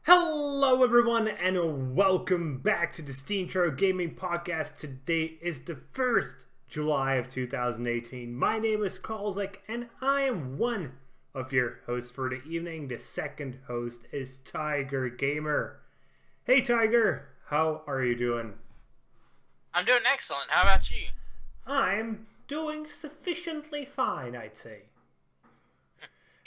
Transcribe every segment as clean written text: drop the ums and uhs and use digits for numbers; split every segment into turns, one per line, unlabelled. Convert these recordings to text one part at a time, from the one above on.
Hello everyone and welcome back to the SteemTrail Gaming podcast. Today is the 1st July of 2018. My name is Kralizec and I am one of your hosts for the evening. The second host is Tygergamer. Hey Tiger, how are you doing?
I'm doing excellent. How about you?
I'm doing sufficiently fine, I'd say.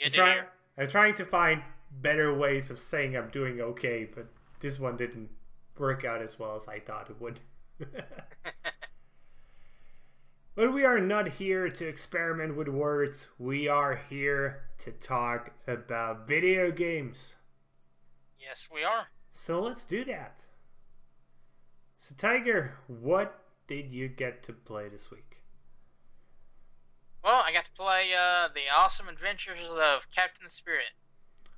Good to hear.
I'm trying to find better ways of saying I'm doing okay, but this one didn't work out as well as I thought it would. But we are not here to experiment with words. We are here to talk about video games.
Yes, we are.
So let's do that. So Tiger, what did you get to play this week?
Well, I got to play The Awesome Adventures of Captain Spirit.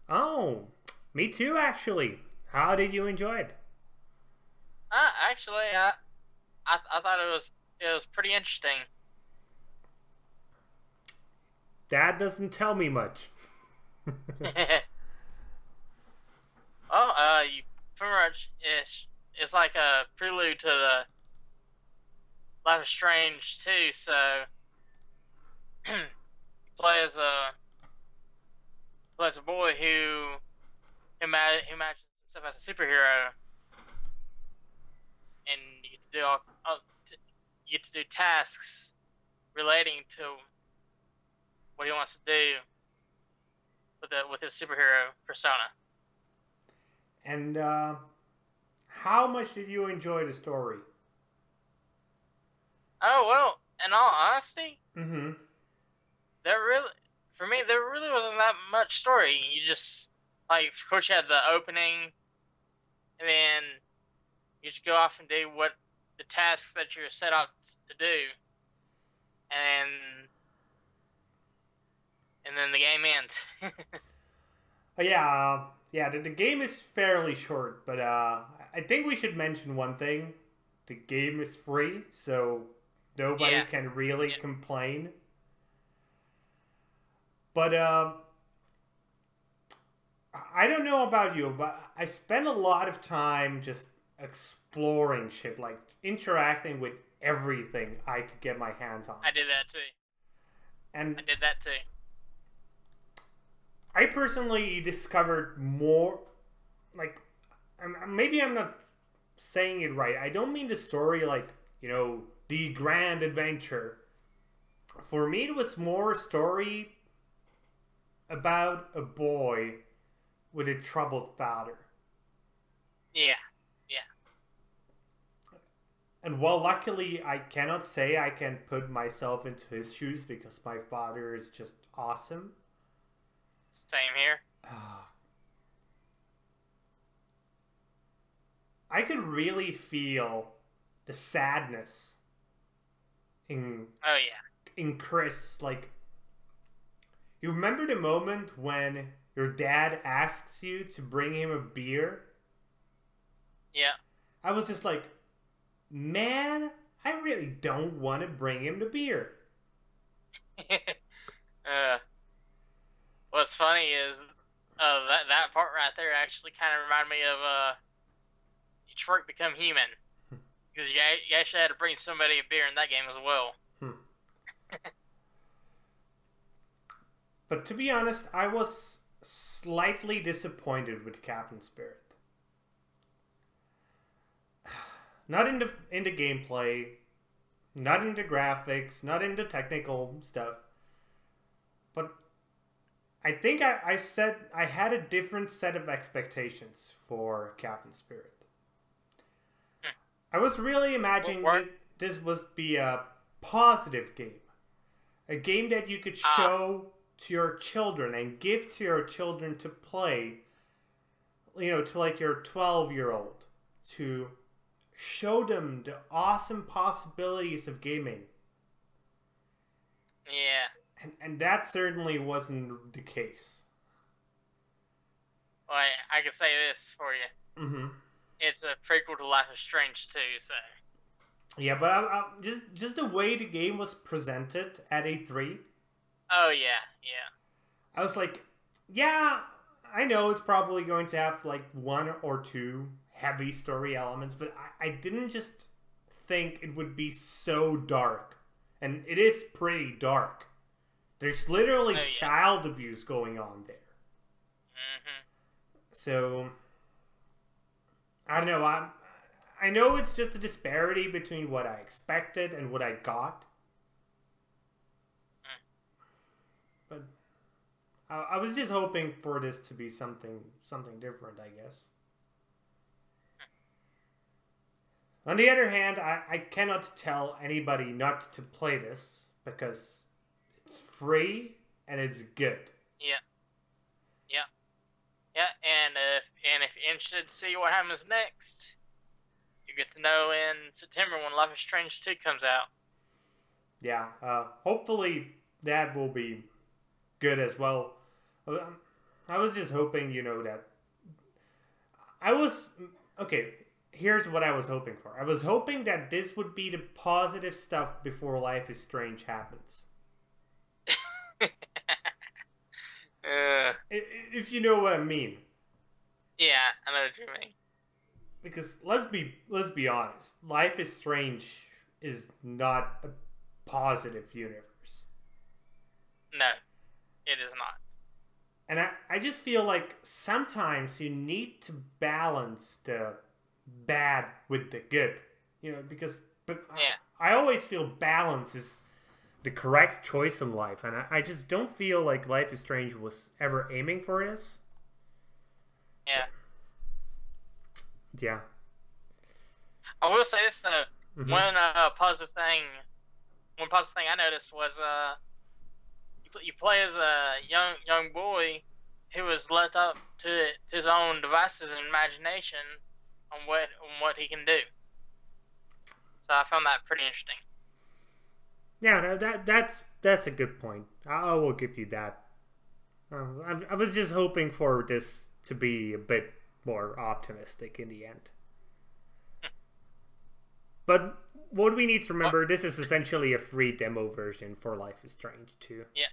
Oh, me too, actually. How did you enjoy it?
Actually, I thought it was pretty interesting.
That doesn't tell me much.
Well, you pretty much it's like a prelude to the Life is Strange too. So you play as a boy who imagines himself as a superhero, and you get to do you get to do tasks relating to what he wants to do with his superhero persona.
And how much did you enjoy the story?
Oh well, in all honesty,
Mm-hmm.
For me, there really wasn't that much story. You just, like, of course you had the opening, and then you just go off and do what the tasks that you're set out to do, and then the game ends.
Yeah, the game is fairly short, but I think we should mention one thing. The game is free, so nobody can really complain. But I don't know about you, but I spend a lot of time just exploring shit, like interacting with everything I could get my hands on.
I did that too.
And
I did that too.
I personally discovered more, like, maybe I'm not saying it right. I don't mean the story like, you know, the grand adventure. For me, it was more a story about a boy with a troubled father.
Yeah.
And while luckily I cannot say I can put myself into his shoes because my father is just awesome.
Same here.
I could really feel the sadness in Chris. Like, you remember the moment when your dad asks you to bring him a beer?
Yeah. I
was just like, man, I really don't want to bring him the beer.
What's funny is that part right there actually kind of reminded me of Detroit Become Human, because you actually had to bring somebody a beer in that game as well.
But to be honest, I was slightly disappointed with Captain Spirit. Not in the gameplay, not in the graphics, not in the technical stuff. But I think I said I had a different set of expectations for Captain Spirit. I was really imagining this was be a positive game. A game that you could show to your children and give to your children to play. You know, to like your 12-year-old. To show them the awesome possibilities of gaming.
Yeah.
And that certainly wasn't the case.
Well, I can say this for you.
Mm-hmm.
It's a prequel to Life is Strange too, so.
Yeah, but just the way the game was presented at E3,
Oh yeah, yeah.
I was like, yeah, I know it's probably going to have like one or two heavy story elements, but I didn't just think it would be so dark. And it is pretty dark. There's literally
Oh yeah.
child abuse going on there.
Mhm.
So I don't know. I know it's just a disparity between what I expected and what I got,
Mm.
but I was just hoping for this to be something different, I guess. On the other hand, I cannot tell anybody not to play this because it's free and it's good.
Yeah, yeah, yeah. And if you're interested to see what happens next, you get to know in September when Life is Strange 2 comes out.
Yeah, hopefully that will be good as well. I was just hoping, that I was okay. Here's what I was hoping for. I was hoping that this would be the positive stuff before Life is Strange happens. If you know what I mean.
Yeah, I know what you mean.
Because let's be honest, Life is Strange is not a positive universe.
No, it is not.
And I just feel like sometimes you need to balance the bad with the good. Because
Yeah.
I always feel balance is the correct choice in life. And I just don't feel like Life is Strange was ever aiming for this.
Yeah.
Yeah.
I will say this though.
Mm-hmm.
One positive thing I noticed was you play as a young boy who was left up to his own devices and imagination on what he can do. So I found that pretty interesting.
Yeah, no, that's a good point. I will give you that. I was just hoping for this to be a bit more optimistic in the end. But what we need to remember, this is essentially a free demo version for Life is Strange 2.
Yeah.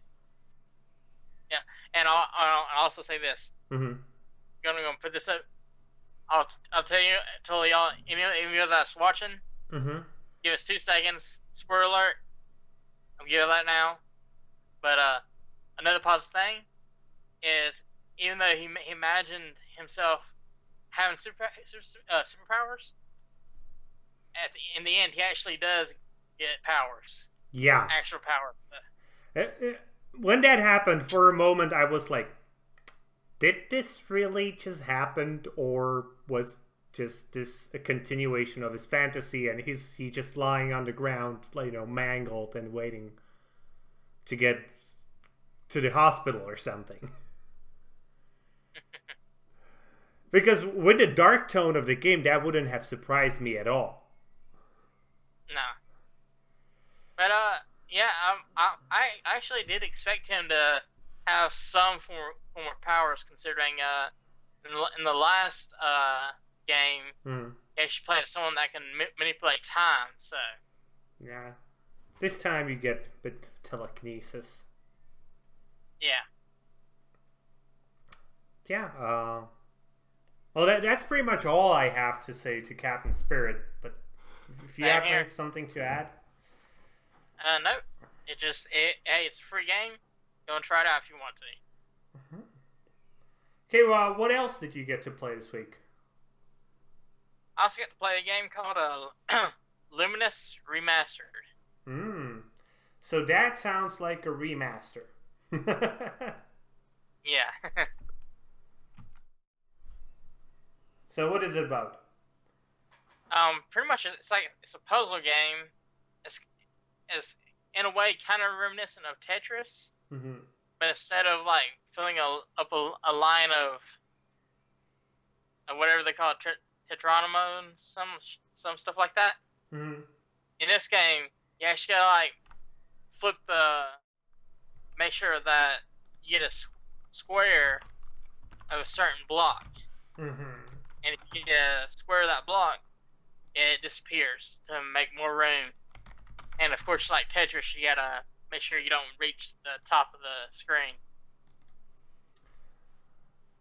Yeah, and I'll also say this.
Mm-hmm.
I'm gonna put this up. I'll tell y'all, any of that's watching,
mm-hmm.
give us 2 seconds. Spoiler alert. I'm giving that now. But another positive thing is, even though he imagined himself having superpowers, in the end, he actually does get powers.
Yeah.
Actual power.
When that happened, for a moment, I was like, did this really just happen, or was just this a continuation of his fantasy, and he just lying on the ground, mangled and waiting to get to the hospital or something? Because with the dark tone of the game, that wouldn't have surprised me at all.
No. But yeah, I actually did expect him to have some form of powers, considering in the last game, he actually played someone that can manipulate time. So
yeah, this time you get telekinesis.
Yeah.
Yeah. Well, that's pretty much all I have to say to Captain Spirit. But if you have something to add.
No. Hey, it's a free game. Go and try it out if you want to.
Mm-hmm. Okay, well, what else did you get to play this week?
I also got to play a game called Luminous Remastered.
So that sounds like a remaster.
Yeah.
So what is it about?
Pretty much it's a puzzle game. It's in a way kind of reminiscent of Tetris, but instead of filling up a line of whatever they call it, tetranomes, some stuff like that. In this game, you actually gotta make sure that you get a square of a certain block. And if you get a square of that block, it disappears to make more room. And of course, like Tetris, you gotta make sure you don't reach the top of the screen.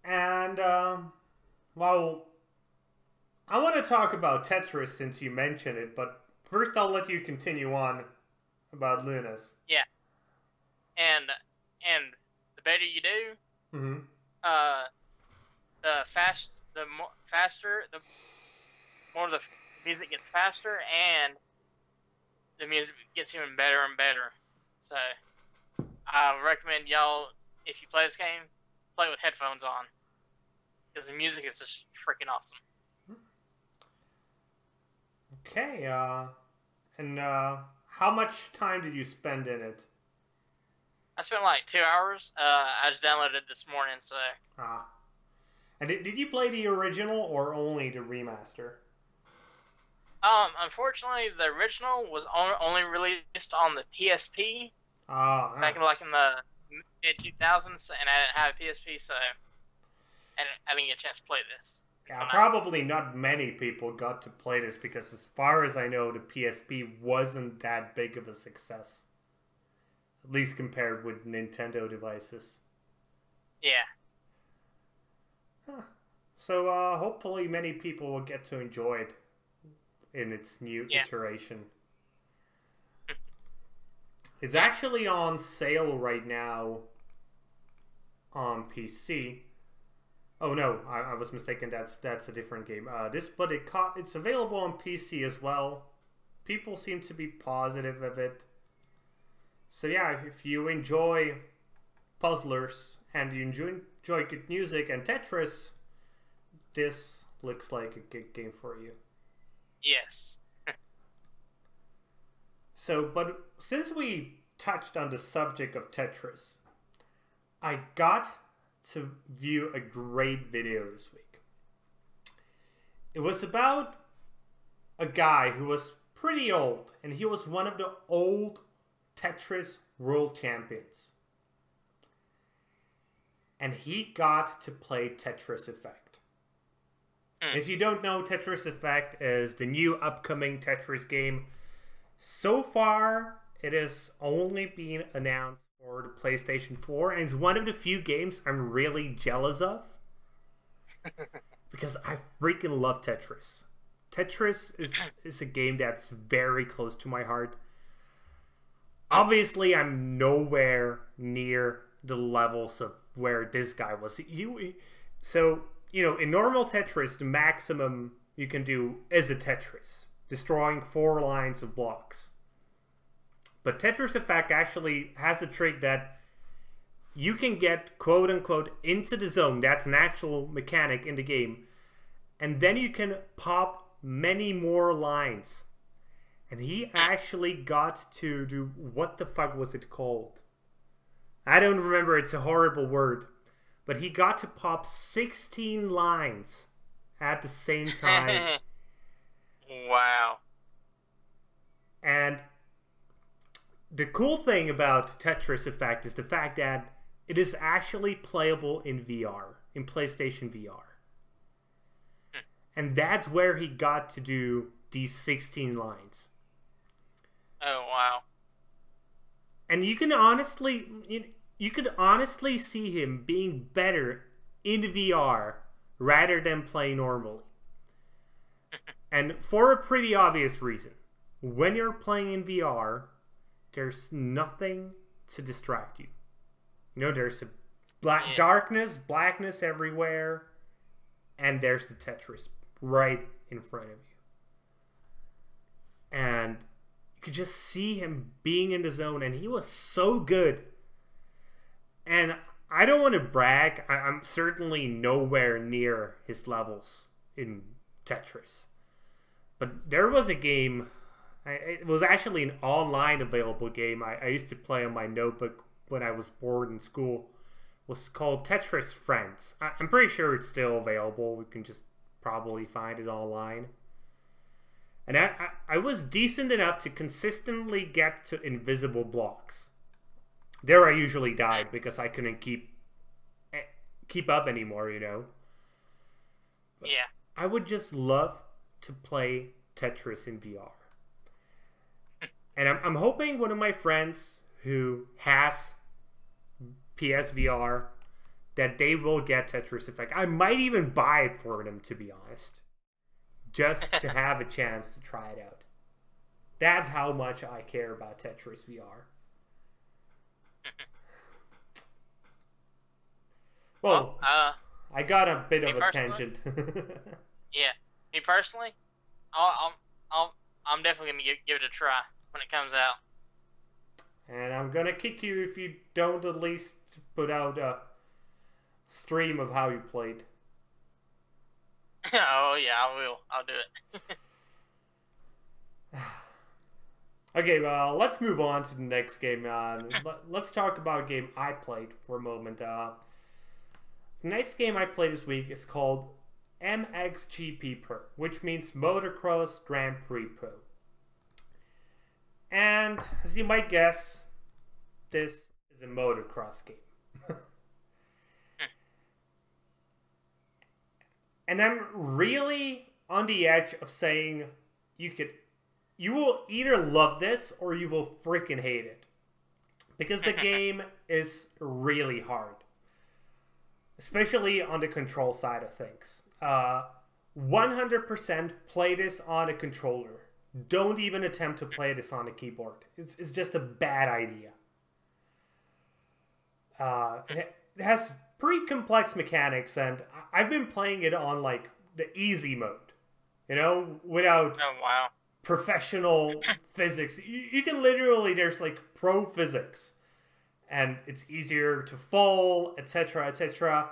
And, well, I want to talk about Tetris since you mentioned it, but first I'll let you continue on about Lunas.
Yeah, and the better you do, the faster, the more the music gets faster, and the music gets even better and better. So I recommend y'all, if you play this game, play with headphones on, because the music is just freaking awesome.
Okay, and how much time did you spend in it?
I spent like 2 hours. I just downloaded it this morning, so.
And did you play the original or only the remaster?
Unfortunately, the original was only released on the PSP. Back in the mid 2000s, and I didn't have a PSP, so I didn't get a chance to play this.
Yeah, probably not many people got to play this because, as far as I know, the PSP wasn't that big of a success. At least compared with Nintendo devices.
Yeah.
Huh. So, hopefully many people will get to enjoy it in its new iteration. It's actually on sale right now on PC. Oh no, I was mistaken. That's a different game. But it's available on PC as well. People seem to be positive of it. So yeah, if you enjoy puzzlers and you enjoy good music and Tetris, this looks like a good game for you.
Yes.
So, but since we touched on the subject of Tetris, I got to view a great video this week. It was about a guy who was pretty old, and he was one of the old Tetris world champions. And he got to play Tetris Effect. If you don't know, Tetris Effect is the new upcoming Tetris game. So far, it has only been announced for the PlayStation 4, and it's one of the few games I'm really jealous of. Because I freaking love Tetris. Tetris is a game that's very close to my heart. Obviously, I'm nowhere near the levels of where this guy was. So, you know, in normal Tetris, the maximum you can do is a Tetris, destroying 4 lines of blocks. But Tetris Effect actually has the trick that you can get, quote-unquote, into the zone. That's an actual mechanic in the game. And then you can pop many more lines. And he actually got to do, what the fuck was it called? I don't remember, it's a horrible word. But he got to pop 16 lines at the same time.
Wow.
And the cool thing about Tetris Effect is the fact that it is actually playable in VR, in PlayStation VR. And that's where he got to do these 16 lines.
Oh, wow.
And you can honestly see him being better in VR rather than playing normally. And for a pretty obvious reason. When you're playing in VR, there's nothing to distract you. You know, there's a darkness, blackness everywhere, and there's the Tetris right in front of you. And you could just see him being in the zone, and he was so good. And I don't want to brag. I'm certainly nowhere near his levels in Tetris. But there was a game, it was actually an online available game I used to play on my notebook when I was bored in school. It was called Tetris Friends. I'm pretty sure it's still available. We can just probably find it online. And I was decent enough to consistently get to invisible blocks. There I usually died because I couldn't keep up anymore, you know. But
yeah.
I would just love to play Tetris in VR. And I'm hoping one of my friends who has PSVR, that they will get Tetris Effect. I might even buy it for them, to be honest. Just to have a chance to try it out. That's how much I care about Tetris VR. Well, I got a bit of a tangent.
Yeah, me personally, I'm definitely gonna give it a try when it comes out.
And I'm gonna kick you if you don't at least put out a stream of how you played.
Oh yeah, I will. I'll do it.
Okay, well, let's move on to the next game. Let's talk about a game I played for a moment. The next game I played this week is called MXGP Pro, which means Motocross Grand Prix Pro. And as you might guess, this is a motocross game. And I'm really on the edge of saying you will either love this or you will freaking hate it. Because the game is really hard. Especially on the control side of things. 100% play this on a controller. Don't even attempt to play this on a keyboard. It's just a bad idea. It has pretty complex mechanics, and I've been playing it on like the easy mode, you know, without professional physics. You can literally, there's like pro physics, and it's easier to fall, etc., etc.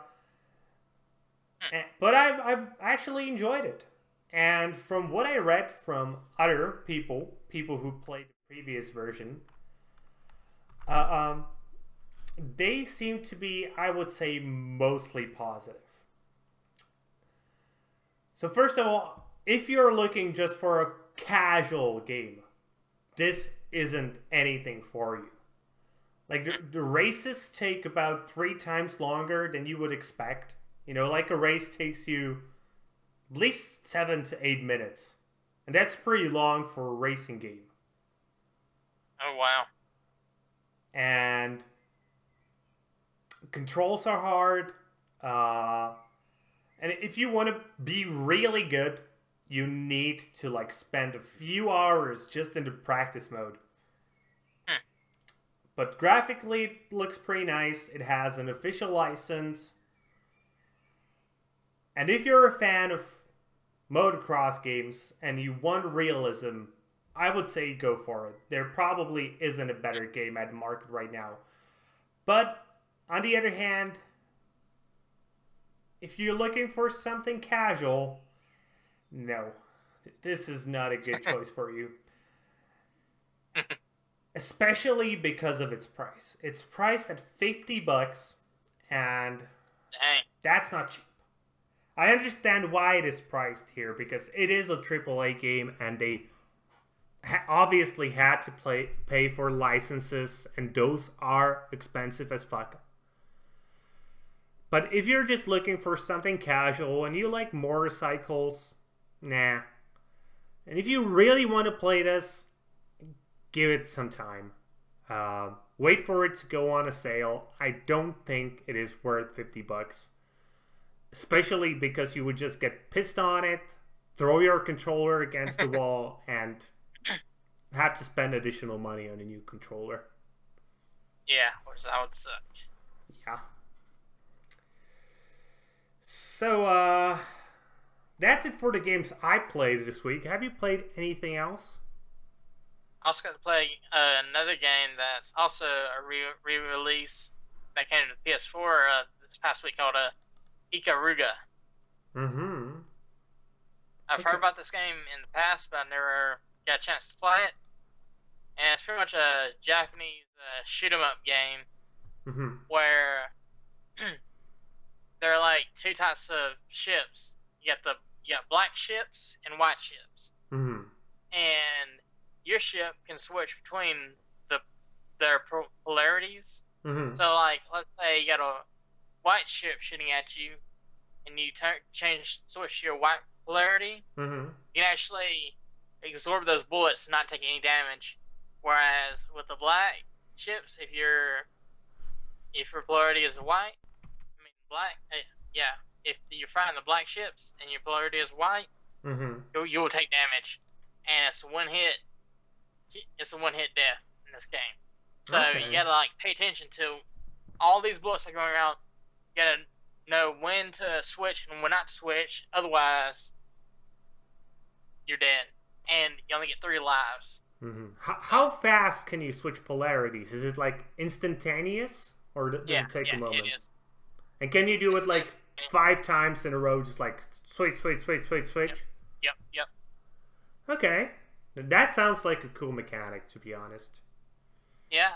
But I've actually enjoyed it, and from what I read from other people who played the previous version, they seem to be, I would say, mostly positive. So first of all, if you're looking just for a casual game, this isn't anything for you. Like, the races take about 3 times longer than you would expect. You know, like a race takes you at least 7 to 8 minutes. And that's pretty long for a racing game.
Oh, wow.
And controls are hard. And if you want to be really good, you need to like spend a few hours just in the practice mode. But graphically, it looks pretty nice. It has an official license. And if you're a fan of motocross games and you want realism, I would say go for it. There probably isn't a better game at the market right now. But on the other hand, if you're looking for something casual, no, this is not a good choice for you. Especially because of its price. It's priced at $50, and
dang,
that's not cheap. I understand why it is priced here, because it is a AAA game, and they obviously had to pay for licenses, and those are expensive as fuck. But if you're just looking for something casual and you like motorcycles, nah. And if you really want to play this, give it some time. Wait for it to go on a sale. I don't think it is worth $50. Especially because you would just get pissed on it, throw your controller against the wall, and have to spend additional money on a new controller.
Yeah, which that would suck.
Yeah. So, that's it for the games I played this week. Have you played anything else?
I also got to play another game that's also a re-release that came to the PS4 this past week called Ikaruga.
Mm-hmm.
I've heard about this game in the past, but I never got a chance to play it. And it's pretty much a Japanese shoot-'em-up game where there are like 2 types of ships. You got black ships and white ships. And your ship can switch between their polarities. So, like, let's say you got a white ship shooting at you, and you switch to your white polarity. You can actually absorb those bullets and not take any damage. Whereas with the black ships, if your polarity is white, I mean black, yeah, if you're fighting the black ships and your polarity is white, you will take damage, and it's a one hit death in this game. So you gotta like pay attention to all these bullets that are going around. You gotta know when to switch and when not to switch. Otherwise, you're dead, and you only get 3 lives.
How fast can you switch polarities? Is it like instantaneous, or does it take a moment?
It is.
And can you do it like 5 times in a row, just like switch?
Yep.
Okay, that sounds like a cool mechanic, to be honest.
Yeah.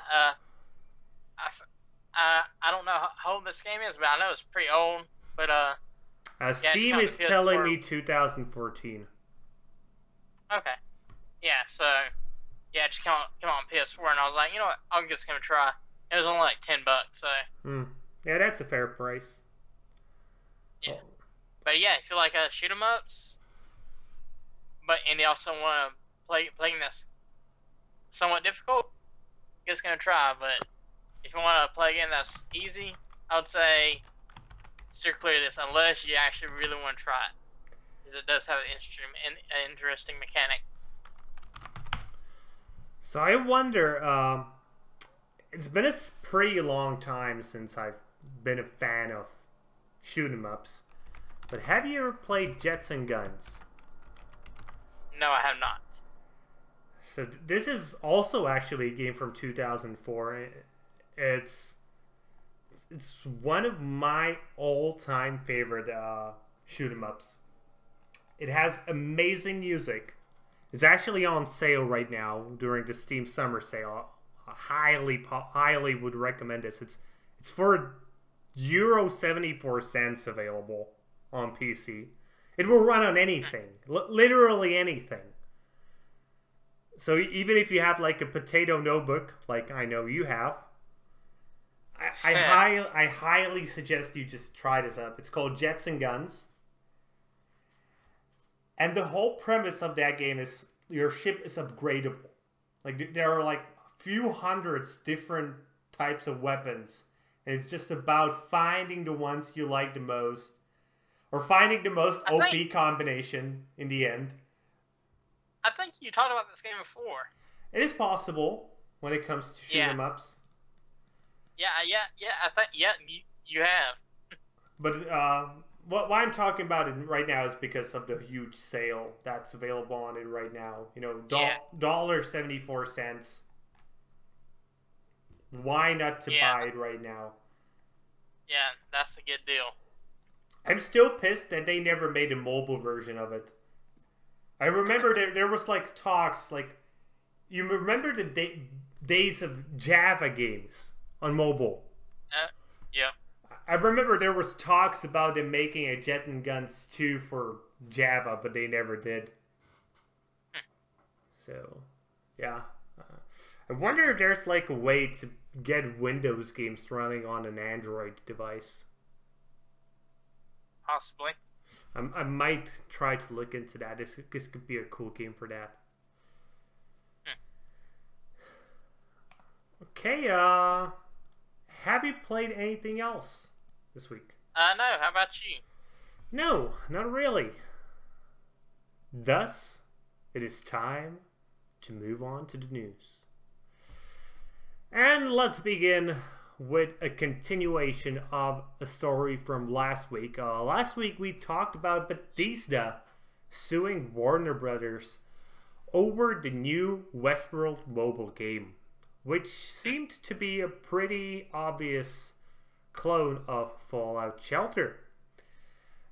I don't know how old this game is, but I know it's pretty old. But
Steam is telling me 2014.
Okay. Yeah. So yeah, it just come on PS4, and I was like, you know what, I'll give this game a try. It was only like $10, so.
Yeah, that's a fair price.
Yeah. But yeah, if you like shoot 'em ups, and you also want to play this somewhat difficult, give this game a try. But if you want to play a game that's easy, I would say steer clear of this unless you actually really want to try it, because it does have an interesting mechanic.
So I wonder, it's been a pretty long time since I've been a fan of shoot 'em ups, but have you ever played Jets and Guns?
No, I have not.
So this is also actually a game from 2004. It's one of my all-time favorite shoot 'em ups. It has amazing music. It's actually on sale right now during the Steam Summer Sale. I highly would recommend this. It's for €0.74 available on PC. It will run on anything, literally anything. So even if you have like a potato notebook, like I know you have, I highly suggest you just try this up. It's called Jets and Guns. And the whole premise of that game is your ship is upgradable. Like there are like a few hundreds different types of weapons. And it's just about finding the ones you like the most. Or finding the most OP combination in the end.
I think you talked about this game before.
It is possible when it comes to shoot 'em ups.
Yeah. I think you have.
But why I'm talking about it right now is because of the huge sale that's available on it right now. You know, $1.74. Why not to buy it right now?
Yeah, that's a good deal.
I'm still pissed that they never made a mobile version of it. I remember there was like talks, like, you remember the days of Java games on mobile?
Yeah.
I remember there was talks about them making a Jet and Guns 2 for Java, but they never did. So, yeah. I wonder if there's like a way to get Windows games running on an Android device.
Possibly.
I might try to look into that. This could be a cool game for that. Okay, have you played anything else this week?
No, how about you?
No, not really. Thus, it is time to move on to the news. And let's begin with a continuation of a story from last week. Last week we talked about Bethesda suing Warner Brothers over the new Westworld mobile game, which seemed to be a pretty obvious clone of Fallout Shelter.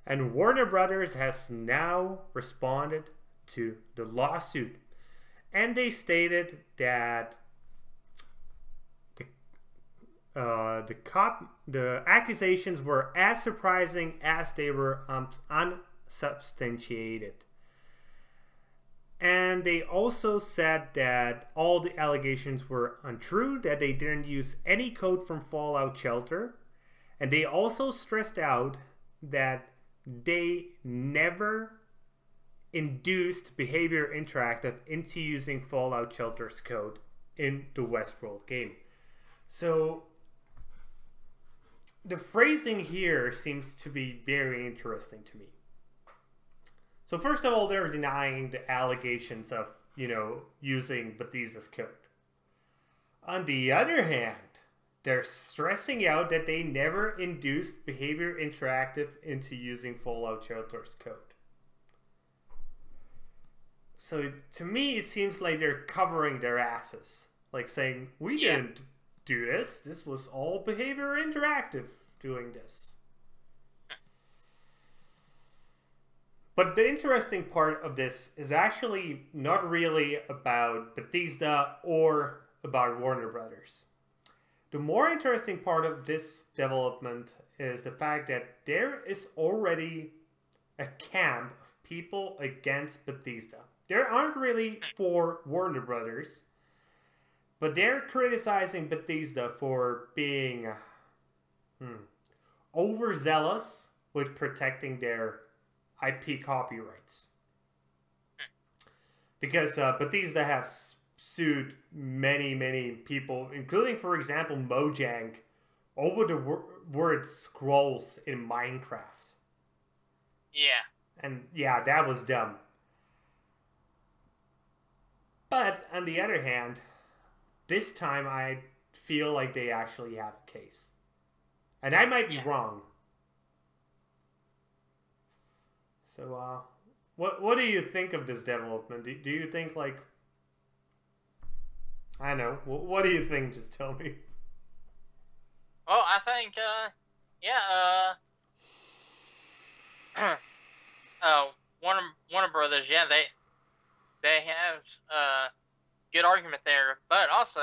And Warner Brothers has now responded to the lawsuit, and they stated that the accusations were as surprising as they were unsubstantiated. And they also said that all the allegations were untrue, that they didn't use any code from Fallout Shelter. And they also stressed out that they never induced Behavior Interactive into using Fallout Shelter's code in the Westworld game. So the phrasing here seems to be very interesting to me. So first of all, they're denying the allegations of, using Bethesda's code. On the other hand, they're stressing out that they never induced Behavior Interactive into using Fallout Shelter's code. So to me, it seems like they're covering their asses. Like saying, we didn't do this. This was all Behavior Interactive doing this. But the interesting part of this is actually not really about Bethesda or about Warner Brothers. The more interesting part of this development is the fact that there is already a camp of people against Bethesda. They aren't really for Warner Brothers, but they're criticizing Bethesda for being overzealous with protecting their IP copyrights. Because Bethesda has sued many people, including, for example, Mojang, over the word scrolls in Minecraft.
Yeah.
And yeah, that was dumb. But on the other hand, this time I feel like they actually have a case. And I might be wrong. So, what do you think of this development? Do you think, like, I don't know, what do you think? Just tell me.
Well, I think, Warner Brothers, they have good argument there, but also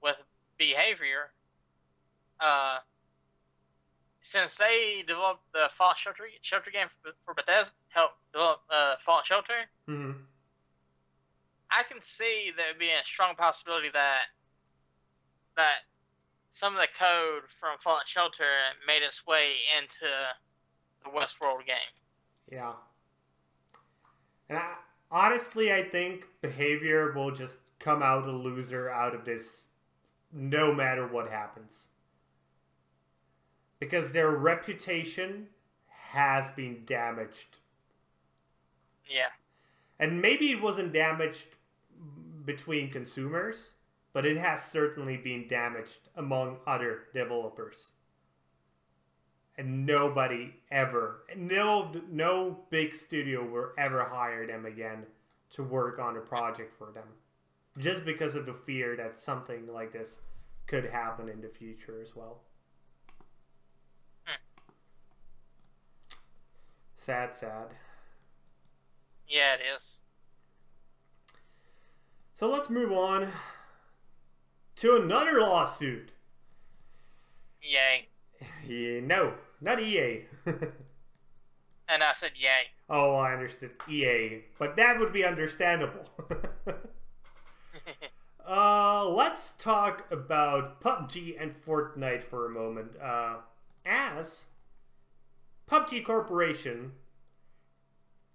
with Behavior, since they developed the Fallout Shelter game for Bethesda, helped develop Fallout Shelter, I can see there would be a strong possibility that some of the code from Fallout Shelter made its way into the Westworld game.
Yeah. And honestly, I think Behavior will just come out a loser out of this no matter what happens. Because their reputation has been damaged.
Yeah.
And maybe it wasn't damaged between consumers, but it has certainly been damaged among other developers. And nobody ever, no big studio will ever hire them again to work on a project for them. Just because of the fear that something like this could happen in the future as well. Sad.
Yeah, it is.
So let's move on to another lawsuit.
Yay.
Yeah, no, not EA.
And I said yay.
Oh, I understood EA, but that would be understandable. Let's talk about PUBG and Fortnite for a moment. As PUBG Corporation,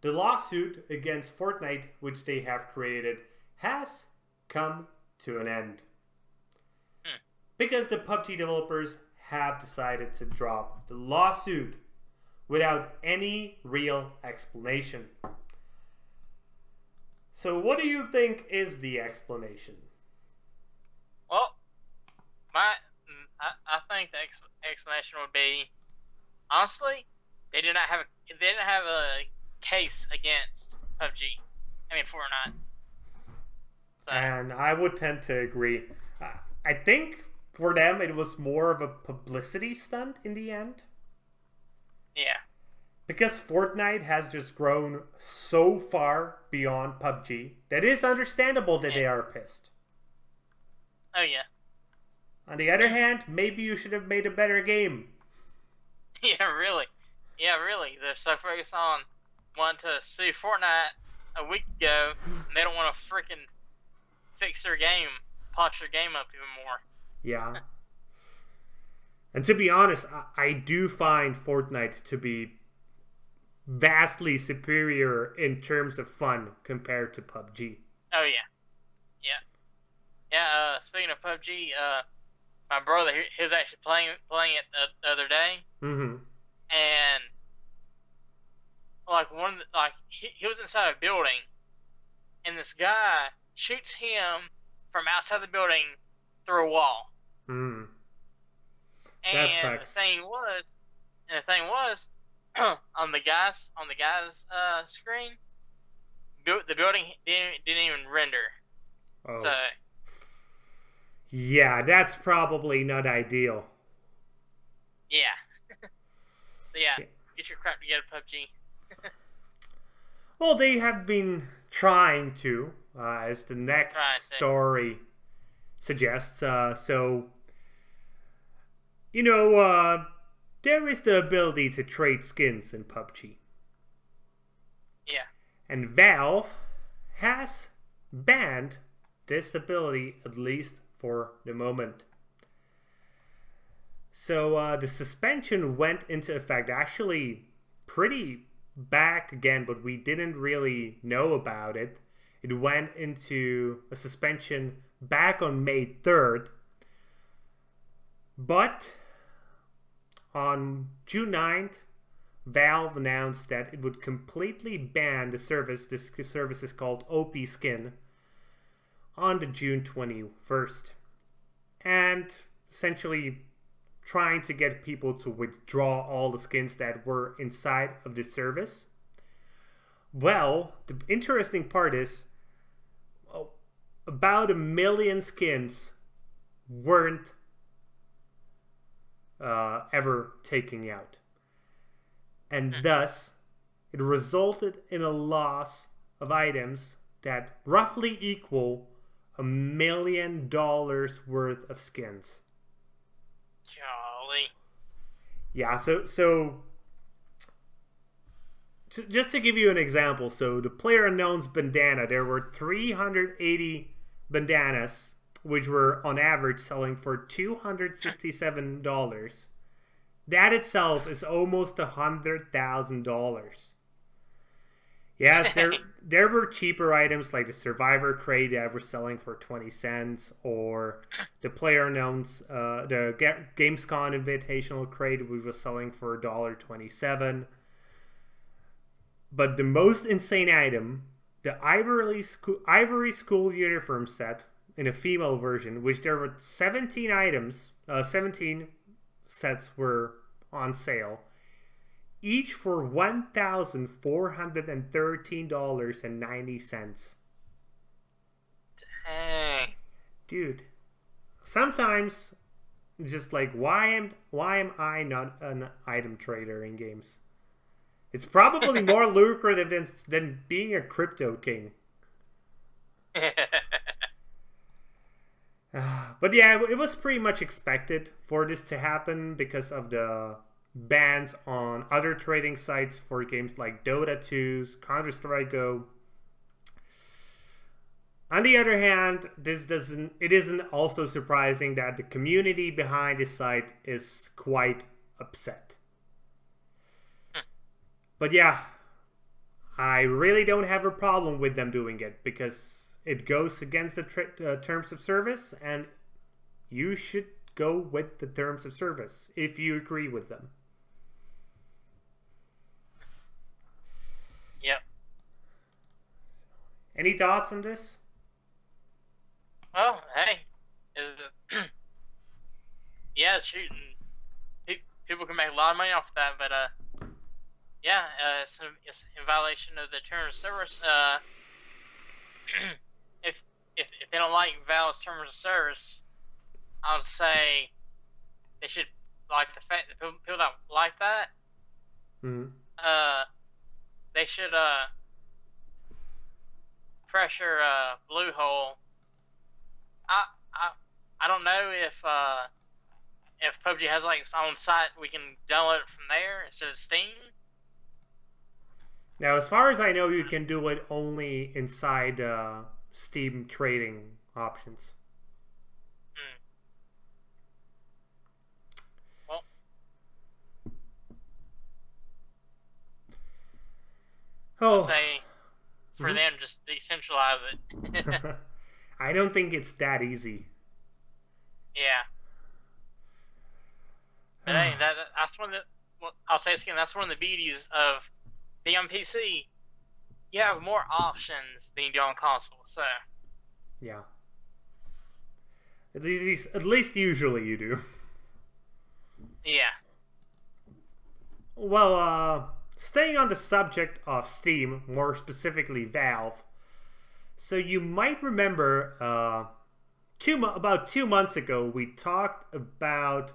the lawsuit against Fortnite, which they have created, has come to an end. Because the PUBG developers have decided to drop the lawsuit without any real explanation. So what do you think is the explanation?
Well, I think the explanation would be, honestly, they didn't have a case against PUBG. I mean Fortnite. So.
And I would tend to agree. I think for them it was more of a publicity stunt in the end.
Yeah.
Because Fortnite has just grown so far beyond PUBG that it is understandable that they are pissed.
Oh yeah.
On the other hand, maybe you should have made a better game.
Yeah, really. Yeah, really. They're so focused on wanting to sue Fortnite a week ago, and they don't want to freaking fix their game, polish their game up even more.
Yeah. And to be honest, I do find Fortnite to be vastly superior in terms of fun compared to PUBG.
Oh yeah, yeah, yeah. Speaking of PUBG, my brother he was actually playing it the other day,
Mm-hmm.
and like he was inside a building, and this guy shoots him from outside the building through a wall.
Mm. That
And the
sucks.
thing was, on the guy's screen, the building didn't even render. So
Oh. Yeah, that's probably not ideal.
yeah, so yeah,
Yeah.
get your crap together, PUBG.
Well, they have been trying to, as the next
Right.
story suggests. So, there is the ability to trade skins in PUBG.
Yeah.
And Valve has banned this ability, at least for the moment. So the suspension went into effect actually pretty back again, but we didn't really know about it. It went into a suspension back on May 3rd. But on June 9th, Valve announced that it would completely ban the service. This service is called OP Skin on the June 21st. And essentially trying to get people to withdraw all the skins that were inside of this service. Well, the interesting part is about 1 million skins weren't ever taken out. And thus, it resulted in a loss of items that roughly equal $1 million worth of skins.
Jolly.
Yeah, so just to give you an example, so the PlayerUnknown's bandana, there were 380 bandanas, which were on average selling for $267. That itself is almost $100,000. Yes, there were cheaper items like the Survivor crate that were selling for 20 cents, or the PlayerUnknown's the Gamescom Invitational crate we was selling for $1.27. But the most insane item, the Ivory School uniform set in a female version, which there were 17 items, 17 sets were on sale, each for $1,413.90.
Dang.
Dude, sometimes it's just like, why am I not an item trader in games? It's probably more lucrative than being a crypto king. But yeah, it was pretty much expected for this to happen because of the bans on other trading sites for games like Dota 2's, Counter-Strike Go. On the other hand, it isn't also surprising that the community behind this site is quite upset. But yeah, I really don't have a problem with them doing it because it goes against the terms of service, and you should go with the terms of service if you agree with them.
Yep.
Any thoughts on this?
Well, hey, yeah, shooting. People can make a lot of money off of that, but yeah, it's in violation of the terms of service. If they don't like Valve's terms of service, I would say they should, like the fact that people don't like that.
Mm-hmm.
They should pressure Bluehole. I don't know if PUBG has like its own site we can download it from there instead of Steam.
Now, as far as I know, you can do it only inside Steam trading options.
Well, Let's
Oh,
say for them just decentralize it.
I don't think it's that easy.
Yeah. But hey, that's one of the, well, I'll say this again, that's one of the beauties of being on PC. You have more options than you do on console. So
Yeah. At least usually you do.
yeah.
Well, staying on the subject of Steam, more specifically Valve. So you might remember, about 2 months ago, we talked about,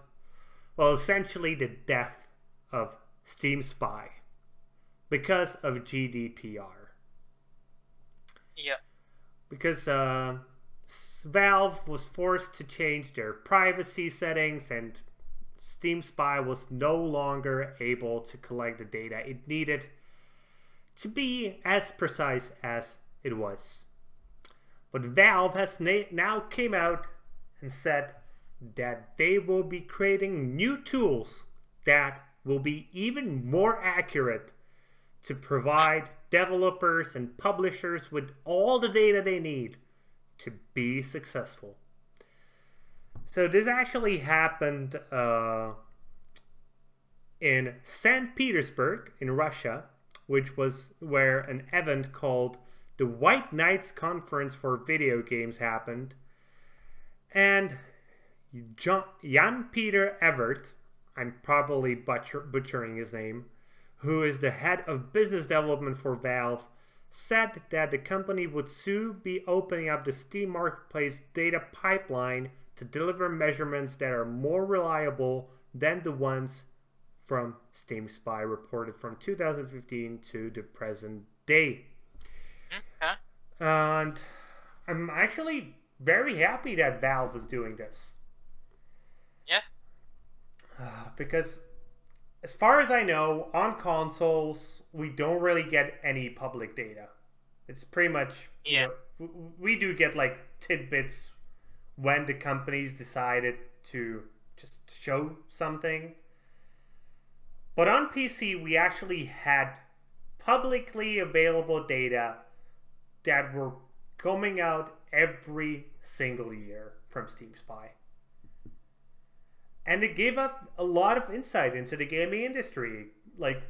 well, essentially the death of Steam Spy because of GDPR.
Yeah.
Because Valve was forced to change their privacy settings, and Steam Spy was no longer able to collect the data it needed to be as precise as it was. But Valve has now came out and said that they will be creating new tools that will be even more accurate to provide developers and publishers with all the data they need to be successful. So this actually happened in St. Petersburg in Russia, which was where an event called the White Knights Conference for Video Games happened. And Jan Peter Evert, I'm probably butchering his name, who is the head of business development for Valve, said that the company would soon be opening up the Steam Marketplace data pipeline to deliver measurements that are more reliable than the ones from Steam Spy reported from 2015 to the present day.
Okay.
And I'm actually very happy that Valve is doing this.
Yeah.
Because as far as I know, on consoles, we don't really get any public data. It's pretty much,
Yeah.
We do get like tidbits when the companies decided to just show something. But on PC, we actually had publicly available data that were coming out every single year from Steam Spy. And it gave us a lot of insight into the gaming industry. Like,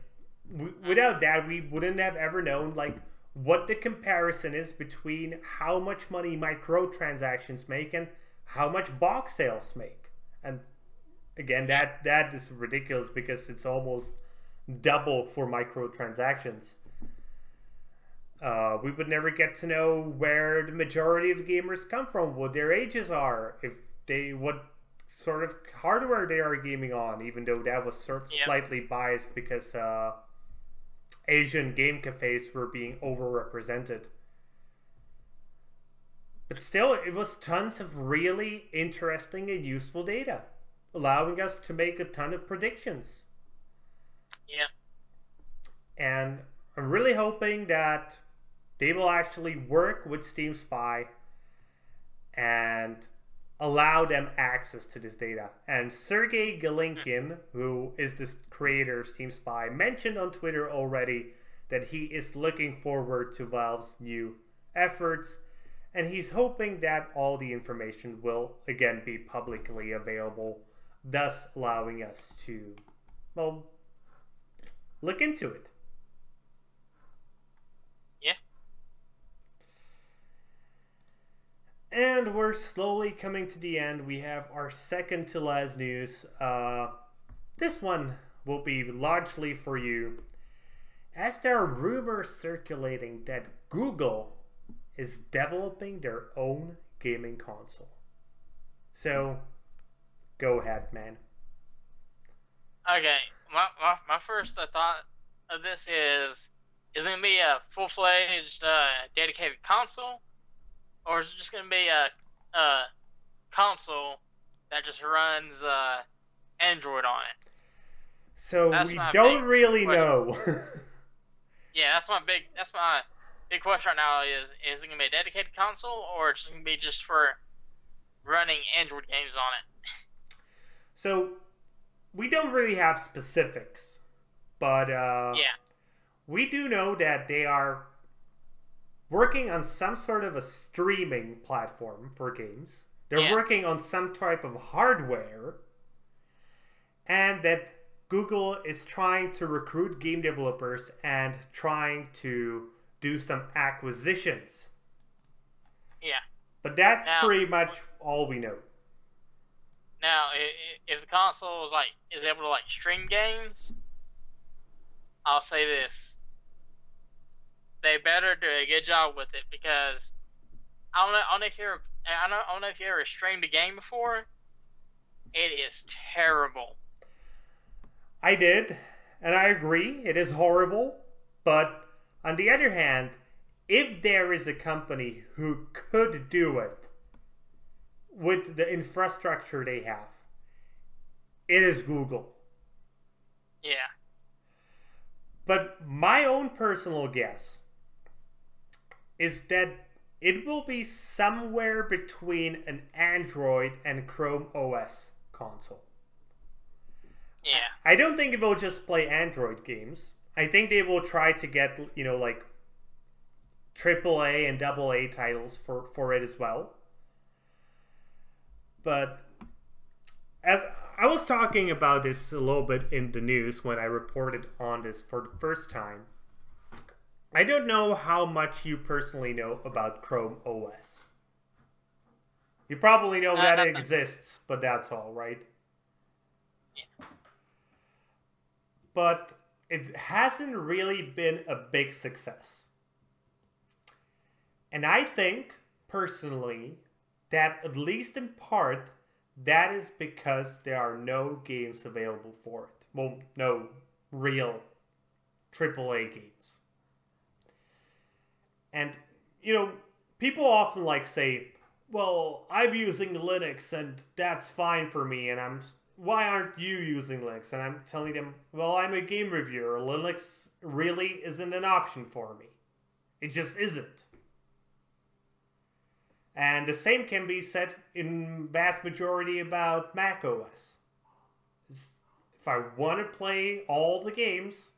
without that, we wouldn't have ever known, like, what the comparison is between how much money microtransactions make and how much box sales make. And again, that is ridiculous because it's almost double for microtransactions. We would never get to know where the majority of gamers come from, what their ages are, what sort of hardware they are gaming on, even though that was slightly biased because Asian game cafes were being overrepresented. But still, it was tons of really interesting and useful data, allowing us to make a ton of predictions.
Yeah.
And I'm really hoping that they will actually work with Steam Spy and allow them access to this data. And Sergey Galinkin, who is the creator of Steam Spy, mentioned on Twitter already that he is looking forward to Valve's new efforts, and he's hoping that all the information will again be publicly available, thus allowing us to, well, look into it. And we're slowly coming to the end. We have our second to last news. This one will be largely for you, as there are rumors circulating that Google is developing their own gaming console. So, go ahead, man.
Okay, my first thought of this is it going to be a full-fledged dedicated console? Or is it just going to be a console that just runs Android on it?
So we don't really know.
Yeah, that's my big question right now is it going to be a dedicated console or is it going to be just for running Android games on it?
So we don't really have specifics, but
yeah.
we do know that they are working on some sort of a streaming platform for games. They're working on some type of hardware, and that Google is trying to recruit game developers and trying to do some acquisitions.
Yeah.
But that's pretty much all we know.
Now, if the console is able to stream games, I'll say this: they better do a good job with it, because I don't know if you ever streamed a game before. It is terrible.
I did, and I agree, it is horrible. But on the other hand, if there is a company who could do it with the infrastructure they have, it is Google.
Yeah.
But my own personal guess is that it will be somewhere between an Android and Chrome OS console.
Yeah.
I don't think it will just play Android games. I think they will try to get, like AAA and AA titles for it as well. But as I was talking about this a little bit in the news when I reported on this for the first time, I don't know how much you personally know about Chrome OS. You probably know that it exists, but that's all, right?
Yeah.
But it hasn't really been a big success. And I think, personally, that at least in part, that is because there are no games available for it. Well, no real AAA games. And, people often say, well, I'm using Linux and that's fine for me, and why aren't you using Linux? And I'm telling them, well, I'm a game reviewer. Linux really isn't an option for me. It just isn't. And the same can be said in vast majority about Mac OS. If I want to play all the games,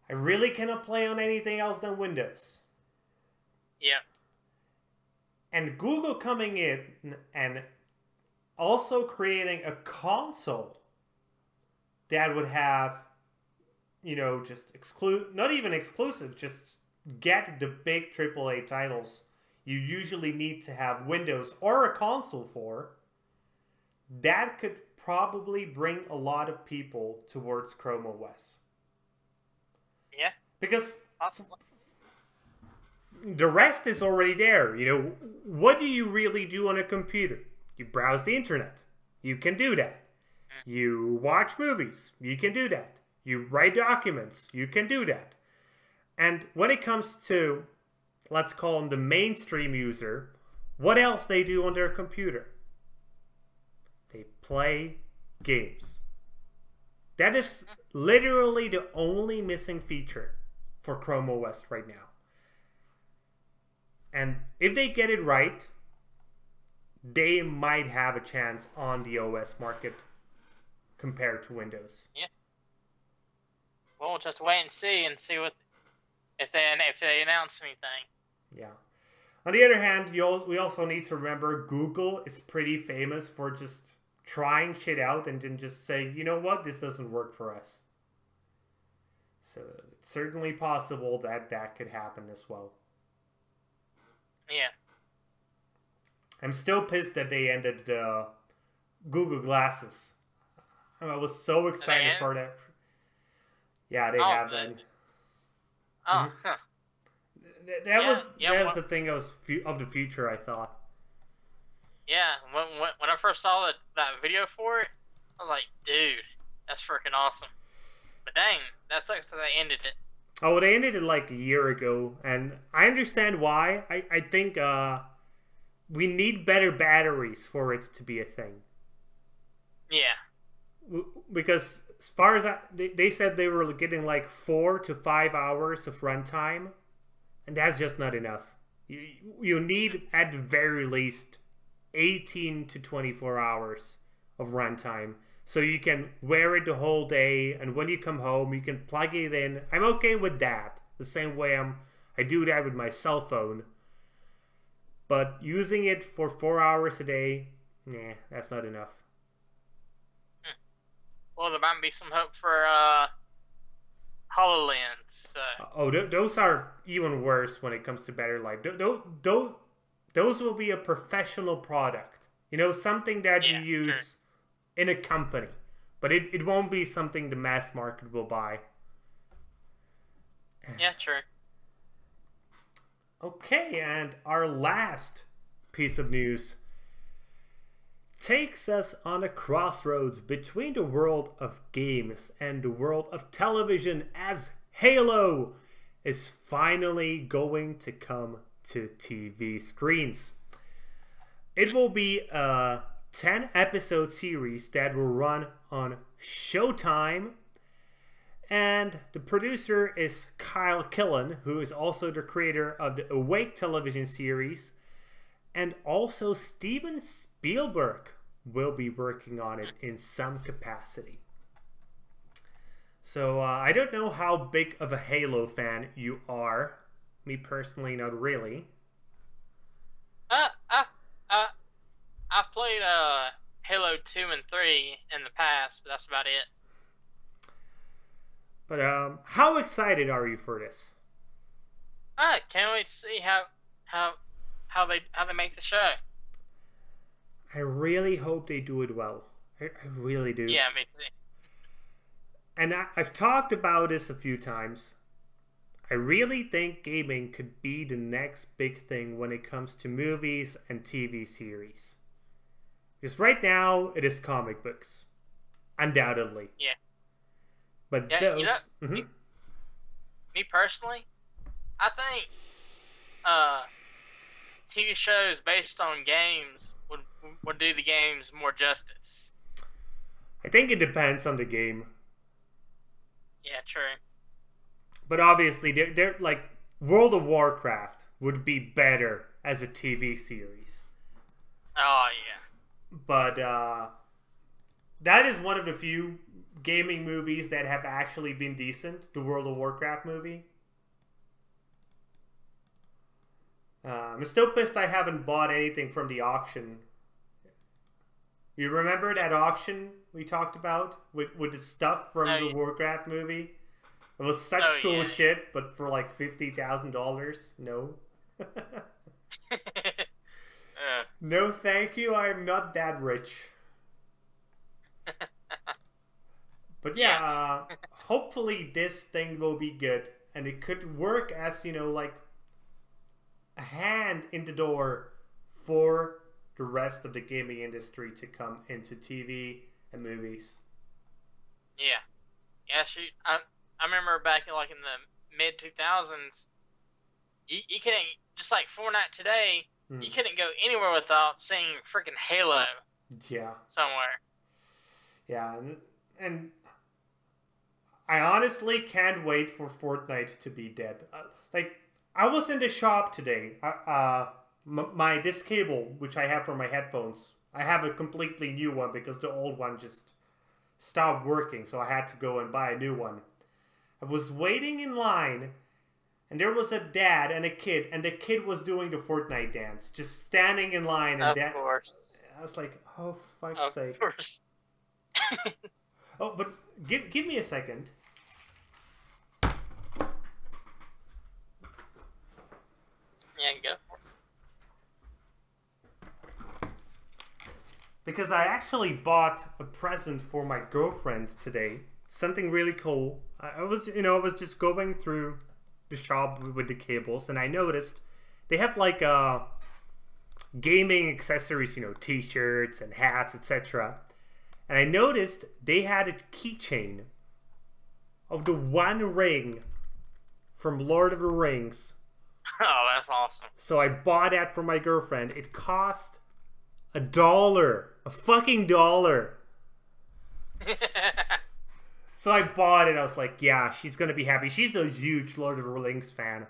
I really cannot play on anything else than Windows.
Yeah.
And Google coming in and also creating a console that would have, just not even exclusive, just get the big AAA titles you usually need to have Windows or a console for, that could probably bring a lot of people towards Chrome OS.
Yeah.
Because
possibly.
The rest is already there. What do you really do on a computer? You browse the internet. You can do that. You watch movies. You can do that. You write documents. You can do that. And when it comes to, let's call them the mainstream user, what else they do on their computer? They play games. That is literally the only missing feature for Chrome OS right now. And if they get it right, they might have a chance on the OS market compared to Windows.
Yeah. Well, we'll just wait and see what if they announce anything.
Yeah. On the other hand, we also need to remember Google is pretty famous for just trying shit out and then just say, you know what, this doesn't work for us. So it's certainly possible that that could happen as well.
Yeah.
I'm still pissed that they ended Google Glasses. I was so excited for that. Yeah, they have been.
Oh, huh.
That was the thing of the future, I thought.
Yeah, when I first saw that video for it, I was like, dude, that's freaking awesome. But dang, that sucks that they ended it.
Oh, they ended it like a year ago, and I understand why. I think we need better batteries for it to be a thing.
Yeah.
Because as far as they said they were getting like 4 to 5 hours of runtime, and that's just not enough. You need at the very least 18 to 24 hours of runtime So you can wear it the whole day, and when you come home, you can plug it in. I'm okay with that. The same way I do that with my cell phone. But using it for 4 hours a day, nah, that's not enough.
Well, there might be some hope for HoloLens.
Oh, those are even worse when it comes to battery life. Those will be a professional product. You know, something that you use in a company. But it won't be something the mass market will buy.
Yeah, true.
Okay, and our last piece of news takes us on a crossroads between the world of games and the world of television, as Halo is finally going to come to TV screens. It will be a 10-episode series that will run on Showtime, and the producer is Kyle Killen, who is also the creator of the Awake television series, and also Steven Spielberg will be working on it in some capacity. So I don't know how big of a Halo fan you are. Me personally, not really.
I've played Halo 2 and 3 in the past, but that's about it.
But how excited are you for this?
I can't wait to see how they make the show.
I really hope they do it well. I really do.
Yeah, me too.
And I've talked about this a few times. I really think gaming could be the next big thing when it comes to movies and TV series. Because right now, it is comic books. Undoubtedly.
Yeah.
But
yeah,
those...
You know,
mm-hmm.
me personally, I think TV shows based on games would do the games more justice.
I think it depends on the game.
Yeah, true.
But obviously, they're like World of Warcraft would be better as a TV series.
Oh yeah.
But that is one of the few gaming movies that have actually been decent. The World of Warcraft movie. I'm still pissed I haven't bought anything from the auction. You remember that auction we talked about with the stuff from the Warcraft movie? It was such cool shit, but for like $50,000, no. No, thank you. I am not that rich. But yeah, hopefully this thing will be good, and it could work as, you know, like a hand in the door for the rest of the gaming industry to come into TV and movies.
Yeah. Yeah, shoot. I remember back in like in the mid 2000s, you couldn't, just like Fortnite today, you couldn't go anywhere without seeing freaking Halo.
Yeah.
Somewhere.
Yeah, and I honestly can't wait for Fortnite to be dead. Like, I was in the shop today. This cable, which I have for my headphones, I have a completely new one because the old one just stopped working, so I had to go and buy a new one. I was waiting in line, and there was a dad and a kid, and the kid was doing the Fortnite dance, just standing in line. And
of course.
I was like, oh, fuck's sake.
Of course.
Oh, but give me a second.
Yeah, go for it.
Because I actually bought a present for my girlfriend today. Something really cool. I was just going through the shop with the cables, and I noticed they have like gaming accessories, you know, t-shirts and hats, etc. And I noticed they had a keychain of the One Ring from Lord of the Rings.
Oh, that's awesome.
So I bought that for my girlfriend. It cost $1. A fucking $1. So I bought it. I was like, yeah, she's going to be happy. She's a huge Lord of the Rings fan.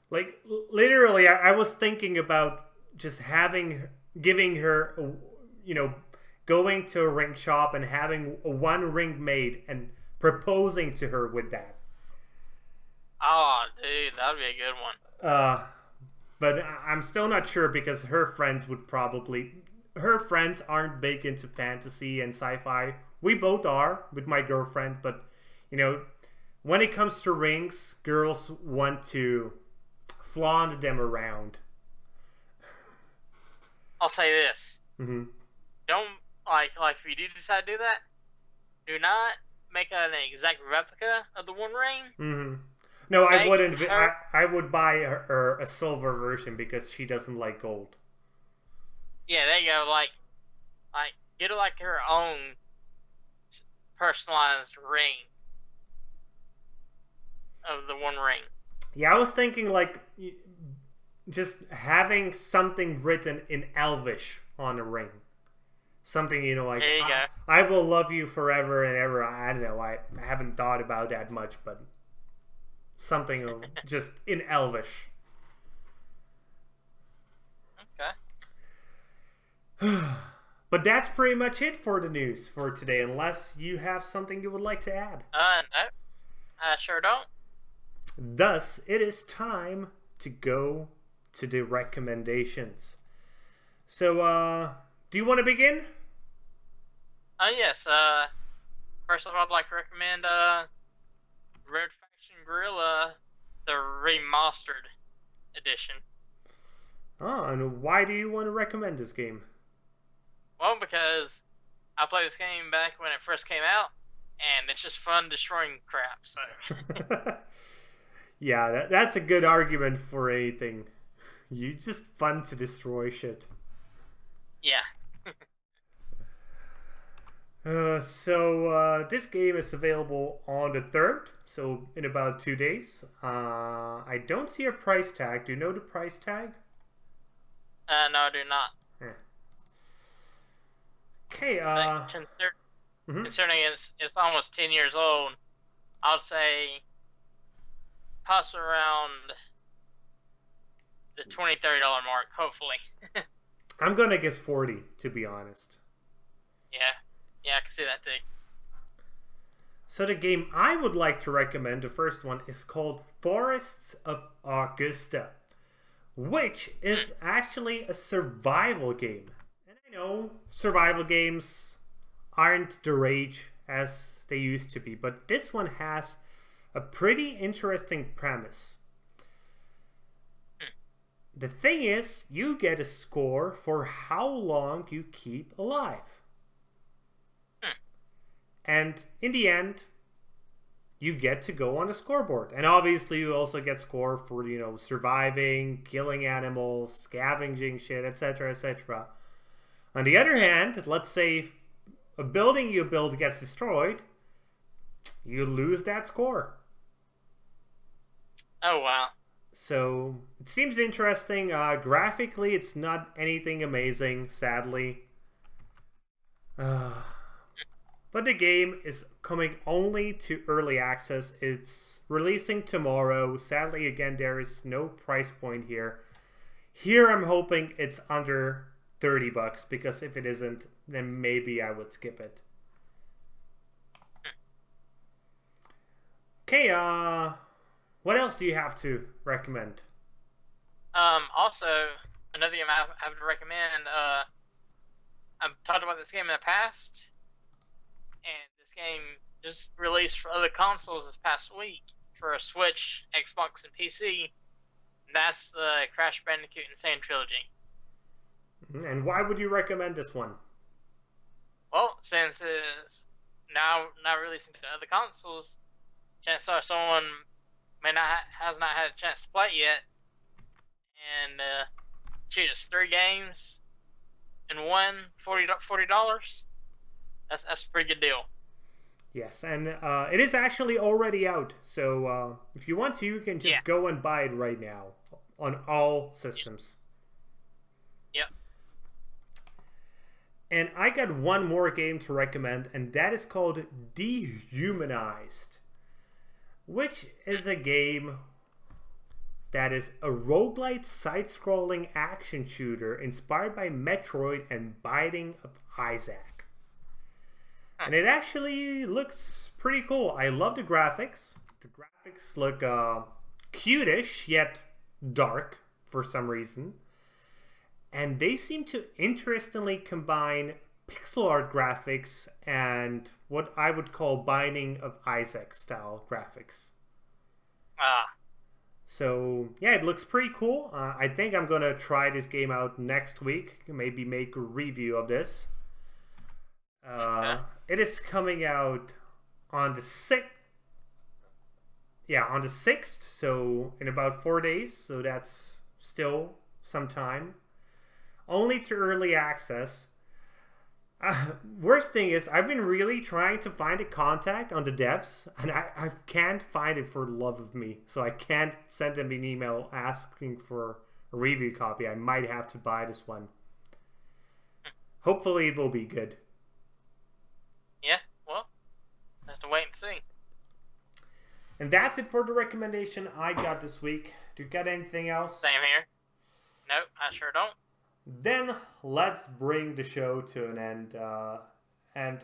Like, literally, I was thinking about just giving her, you know, going to a ring shop and having one ring made and proposing to her with that.
Oh, dude, that would be a good one.
But I'm still not sure because her friends would probably... Her friends aren't big into fantasy and sci-fi. We both are with my girlfriend, but, you know, when it comes to rings, girls want to flaunt them around.
I'll say this.
Mm-hmm.
Don't, like if you do decide to do that, do not make an exact replica of the One Ring.
Mm-hmm. No, I wouldn't.
Her...
I would buy her a silver version because she doesn't like gold.
Yeah, there you go. Like get her like her own personalized ring of the One Ring.
Yeah, I was thinking like just having something written in Elvish on a ring. Something, you know, like
there you go.
I will love you forever and ever. I don't know. I haven't thought about that much, but something just in Elvish.
Okay.
But that's pretty much it for the news for today, unless you have something you would like to add.
No, I sure don't.
Thus, it is time to go to the recommendations. So, do you want to begin?
Yes. First of all, I'd like to recommend Red Faction Guerrilla, the remastered edition.
Oh, and why do you want to recommend this game?
Well, because I played this game back when it first came out, and it's just fun destroying crap. So.
Yeah, that's a good argument for anything. You just fun to destroy shit.
Yeah.
So this game is available on the 3rd, so in about 2 days. I don't see a price tag. Do you know the price tag?
No, I do not.
Okay,
concerning it's almost 10 years old, I would say possibly around the $20-30 mark, hopefully.
I'm gonna guess 40, to be honest.
Yeah, I can see that too.
So the game I would like to recommend, the first one, is called Forests of Augusta, which is actually a survival game. And I know survival games aren't the rage as they used to be, but this one has a pretty interesting premise. The thing is, you get a score for how long you keep alive. And in the end, you get to go on a scoreboard. And obviously you also get score for, you know, surviving, killing animals, scavenging shit, etc., etc. On the other hand, let's say a building you build gets destroyed, you lose that score.
Oh, wow.
So, it seems interesting. Graphically, it's not anything amazing, sadly. But the game is coming only to early access. It's releasing tomorrow. Sadly, again, there is no price point here. Here, I'm hoping it's under $30, because if it isn't, then maybe I would skip it. Okay, what else do you have to recommend?
Also, another game I have to recommend, I've talked about this game in the past, and this game just released for other consoles this past week for a Switch, Xbox, and PC. And that's the Crash Bandicoot Insane Trilogy.
And why would you recommend this one?
Well, since it's now releasing to other consoles, chances are someone has not had a chance to play it yet. And shoot, it's 3 games and one $40. That's a pretty good deal.
Yes, and it is actually already out. So if you want to, you can just go and buy it right now on all systems.
Yep.
And I got one more game to recommend, and that is called Dehumanized, which is a game that is a roguelite side-scrolling action shooter inspired by Metroid and Binding of Isaac. And it actually looks pretty cool. I love the graphics. The graphics look cute-ish, yet dark for some reason. And they seem to interestingly combine pixel art graphics and what I would call Binding of Isaac style graphics. So yeah, it looks pretty cool. I think I'm gonna try this game out next week. Maybe make a review of this. It is coming out on the 6th. Yeah, on the 6th. So in about 4 days. So that's still some time. Only to early access. Worst thing is, I've been really trying to find a contact on the devs, and I can't find it for the love of me. So I can't send them an email asking for a review copy. I might have to buy this one. Hopefully it will be good.
Yeah, well, have to wait and see.
And that's it for the recommendation I got this week. Do you got anything else?
Same here. Nope, I sure don't.
Then let's bring the show to an end. And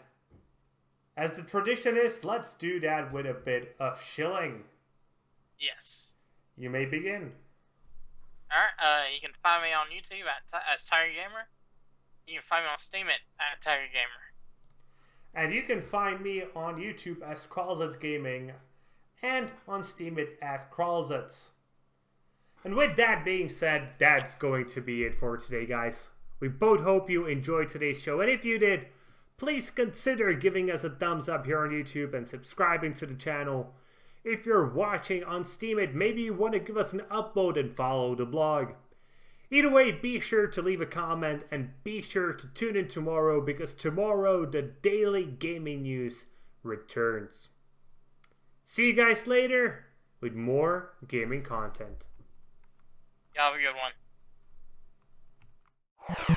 as the tradition is, let's do that with a bit of shilling.
Yes.
You may begin.
Alright, you can find me on YouTube as Tygergamer. You can find me on Steam at Tygergamer.
And you can find me on YouTube as Kralizec Gaming and on Steam at Kralizec. And with that being said, that's going to be it for today, guys. We both hope you enjoyed today's show, and if you did, please consider giving us a thumbs up here on YouTube and subscribing to the channel. If you're watching on Steam, maybe you want to give us an upvote and follow the blog. Either way, be sure to leave a comment and be sure to tune in tomorrow, because tomorrow the daily gaming news returns. See you guys later with more gaming content.
Y'all have a good one.